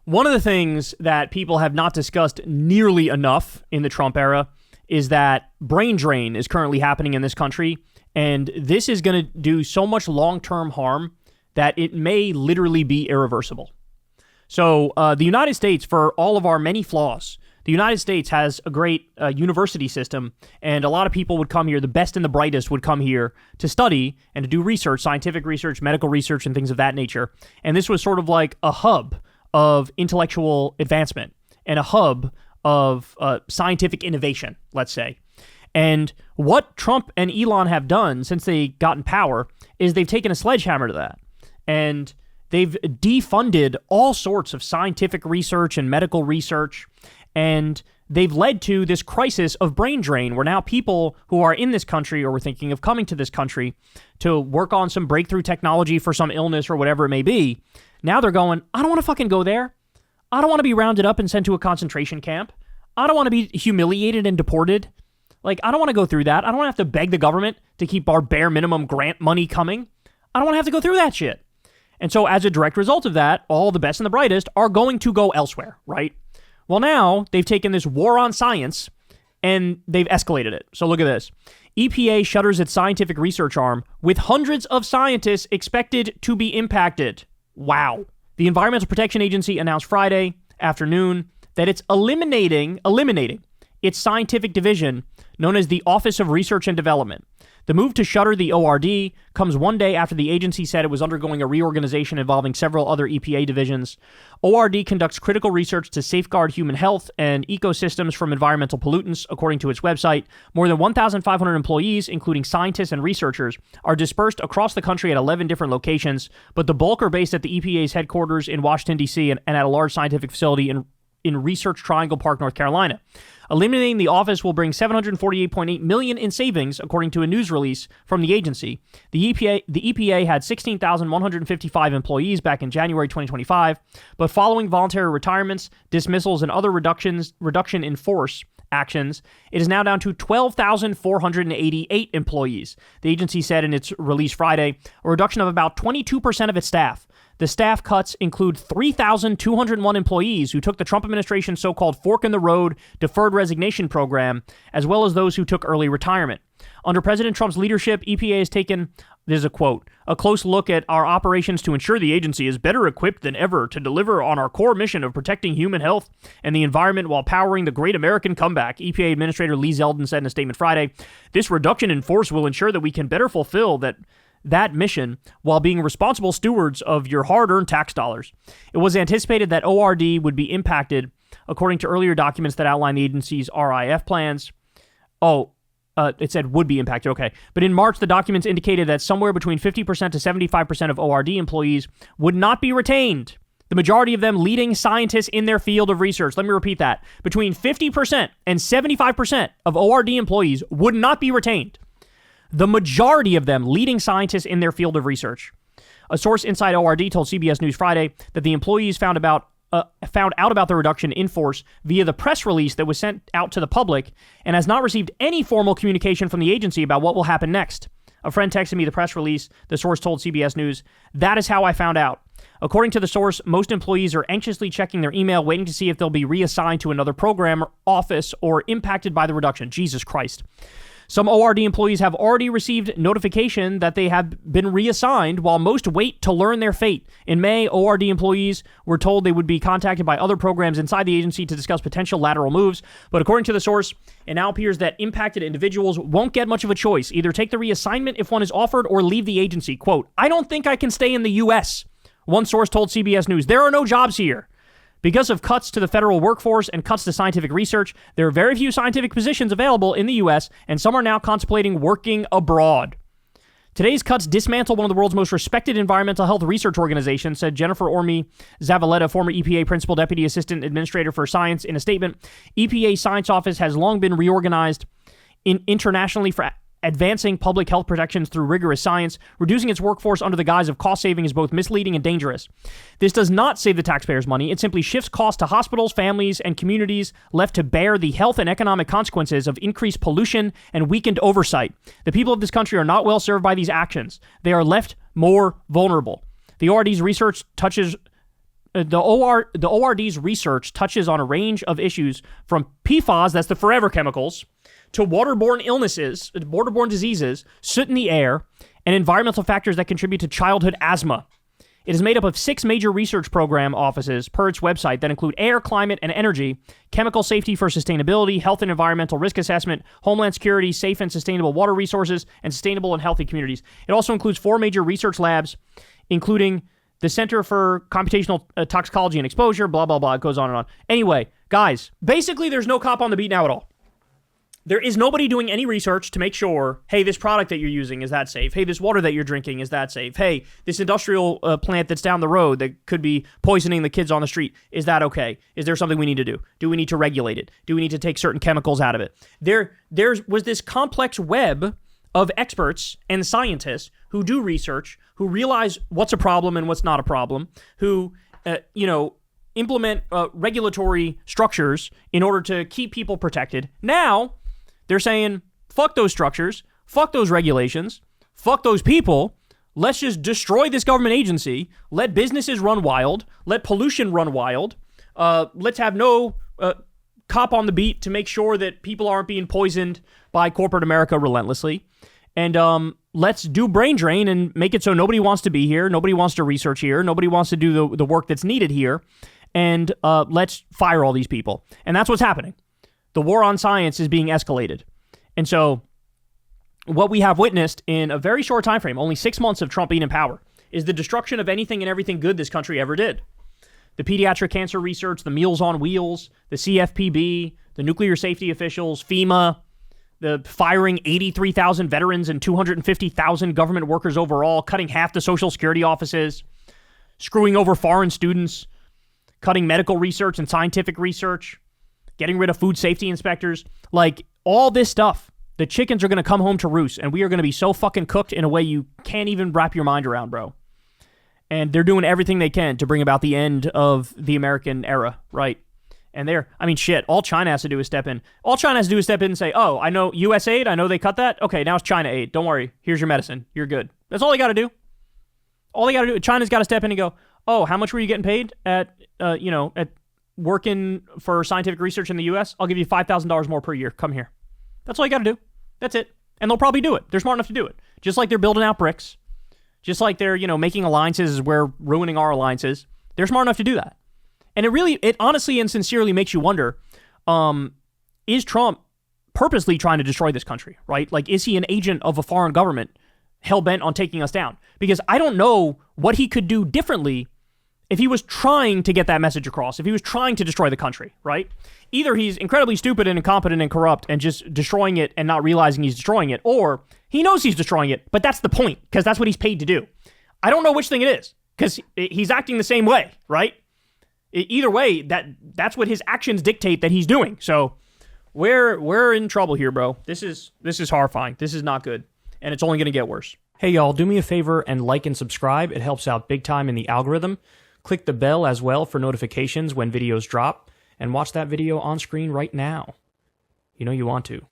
One of the things that people have not discussed nearly enough in the Trump era is that brain drain is currently happening in this country, and this is going to do so much long-term harm that it may literally be irreversible. So the United States, for all of our many flaws, the United States has a great university system, and a lot of people would come here, the best and the brightest would come here to study and to do research, scientific research, medical research, and things of that nature. And this was sort of like a hub of intellectual advancement and a hub of scientific innovation, let's say. And what Trump and Elon have done since they got in power is they've taken a sledgehammer to that. And they've defunded all sorts of scientific research and medical research. And they've led to this crisis of brain drain, where now people who are in this country or were thinking of coming to this country to work on some breakthrough technology for some illness or whatever it may be, now they're going, I don't want to fucking go there. I don't want to be rounded up and sent to a concentration camp. I don't want to be humiliated and deported. Like, I don't want to go through that. I don't want to have to beg the government to keep our bare minimum grant money coming. I don't want to have to go through that shit. And so as a direct result of that, all the best and the brightest are going to go elsewhere, right? Well, now they've taken this war on science and they've escalated it. So look at this. EPA shutters its scientific research arm with hundreds of scientists expected to be impacted. Wow. The Environmental Protection Agency announced Friday afternoon that it's eliminating its scientific division known as the Office of Research and Development. The move to shutter the ORD comes one day after the agency said it was undergoing a reorganization involving several other EPA divisions. ORD conducts critical research to safeguard human health and ecosystems from environmental pollutants, according to its website. More than 1,500 employees, including scientists and researchers, are dispersed across the country at 11 different locations, but the bulk are based at the EPA's headquarters in Washington, D.C. and at a large scientific facility in Research Triangle Park, North Carolina. Eliminating the office will bring $748.8 million in savings, according to a news release from the agency. The EPA had 16,155 employees back in January 2025, but following voluntary retirements, dismissals, and other reduction in force actions, it is now down to 12,488 employees. The agency said in its release Friday, a reduction of about 22% of its staff. The staff cuts include 3,201 employees who took the Trump administration's so-called fork-in-the-road deferred resignation program, as well as those who took early retirement. Under President Trump's leadership, EPA has taken, there's a quote, a close look at our operations to ensure the agency is better equipped than ever to deliver on our core mission of protecting human health and the environment while powering the great American comeback, EPA Administrator Lee Zeldin said in a statement Friday. This reduction in force will ensure that we can better fulfill that mission while being responsible stewards of your hard-earned tax dollars. It was anticipated that ORD would be impacted, according to earlier documents that outline the agency's RIF plans. It said would be impacted, okay. But in March, the documents indicated that somewhere between 50% to 75% of ORD employees would not be retained. The majority of them leading scientists in their field of research. Let me repeat that. Between 50% and 75% of ORD employees would not be retained. The majority of them leading scientists in their field of research. A source inside ORD told CBS News Friday that the employees found out about the reduction in force via the press release that was sent out to the public and has not received any formal communication from the agency about what will happen next. A friend texted me the press release, the source told CBS News. That is how I found out. According to the source, most employees are anxiously checking their email, waiting to see if they'll be reassigned to another program or office or impacted by the reduction. Jesus Christ. Some ORD employees have already received notification that they have been reassigned, while most wait to learn their fate. In May, ORD employees were told they would be contacted by other programs inside the agency to discuss potential lateral moves. But according to the source, it now appears that impacted individuals won't get much of a choice. Either take the reassignment if one is offered or leave the agency. Quote, I don't think I can stay in the U.S., one source told CBS News. There are no jobs here. Because of cuts to the federal workforce and cuts to scientific research, there are very few scientific positions available in the U.S., and some are now contemplating working abroad. Today's cuts dismantle one of the world's most respected environmental health research organizations, said Jennifer Orme Zavaleta, former EPA Principal Deputy Assistant Administrator for Science, in a statement. EPA Science Office has long been reorganized internationally for advancing public health protections through rigorous science. Reducing its workforce under the guise of cost saving is both misleading and dangerous. This does not save the taxpayers' money. It simply shifts costs to hospitals, families, and communities left to bear the health and economic consequences of increased pollution and weakened oversight. The people of this country are not well served by these actions. They are left more vulnerable. The ORD's research touches the ORD's research touches on a range of issues from PFAS, that's the forever chemicals, to waterborne illnesses, waterborne diseases, soot in the air, and environmental factors that contribute to childhood asthma. It is made up of 6 major research program offices per its website that include air, climate, and energy, chemical safety for sustainability, health and environmental risk assessment, homeland security, safe and sustainable water resources, and sustainable and healthy communities. It also includes 4 major research labs, including the Center for Computational Toxicology and Exposure, blah, blah, blah. It goes on and on. Anyway, guys, basically there's no cop on the beat now at all. There is nobody doing any research to make sure, hey, this product that you're using, is that safe? Hey, this water that you're drinking, is that safe? Hey, this industrial plant that's down the road that could be poisoning the kids on the street, is that okay? Is there something we need to do? Do we need to regulate it? Do we need to take certain chemicals out of it? There was this complex web of experts and scientists who do research, who realize what's a problem and what's not a problem, who, implement regulatory structures in order to keep people protected. Now, they're saying, fuck those structures, fuck those regulations, fuck those people. Let's just destroy this government agency. Let businesses run wild. Let pollution run wild. Let's have no cop on the beat to make sure that people aren't being poisoned by corporate America relentlessly. And let's do brain drain and make it so nobody wants to be here. Nobody wants to research here. Nobody wants to do the work that's needed here. And let's fire all these people. And that's what's happening. The war on science is being escalated. And so what we have witnessed in a very short time frame, only 6 months of Trump being in power, is the destruction of anything and everything good this country ever did. The pediatric cancer research, the Meals on Wheels, the CFPB, the nuclear safety officials, FEMA, the firing 83,000 veterans and 250,000 government workers overall, cutting half the Social Security offices, screwing over foreign students, cutting medical research and scientific research, getting rid of food safety inspectors, like all this stuff. The chickens are going to come home to roost, and we are going to be so fucking cooked in a way you can't even wrap your mind around, bro. And they're doing everything they can to bring about the end of the American era, right? And all China has to do is step in. All China has to do is step in and say, oh, I know US aid, I know they cut that. Okay, now it's China aid. Don't worry. Here's your medicine. You're good. That's all they got to do. All they got to do, China's got to step in and go, oh, how much were you getting paid at working for scientific research in the U.S., I'll give you $5,000 more per year. Come here. That's all you got to do. That's it. And they'll probably do it. They're smart enough to do it. Just like they're building out bricks. Just like they're, making alliances as we're ruining our alliances. They're smart enough to do that. And it honestly and sincerely makes you wonder, is Trump purposely trying to destroy this country, right? Like, is he an agent of a foreign government hell-bent on taking us down? Because I don't know what he could do differently if he was trying to get that message across, if he was trying to destroy the country, right? Either he's incredibly stupid and incompetent and corrupt and just destroying it and not realizing he's destroying it, or he knows he's destroying it, but that's the point, because that's what he's paid to do. I don't know which thing it is, because he's acting the same way, right? Either way, that's what his actions dictate that he's doing. So we're in trouble here, bro. This is horrifying. This is not good, and it's only going to get worse. Hey, y'all, do me a favor and like and subscribe. It helps out big time in the algorithm. Click the bell as well for notifications when videos drop, and watch that video on screen right now. You know you want to.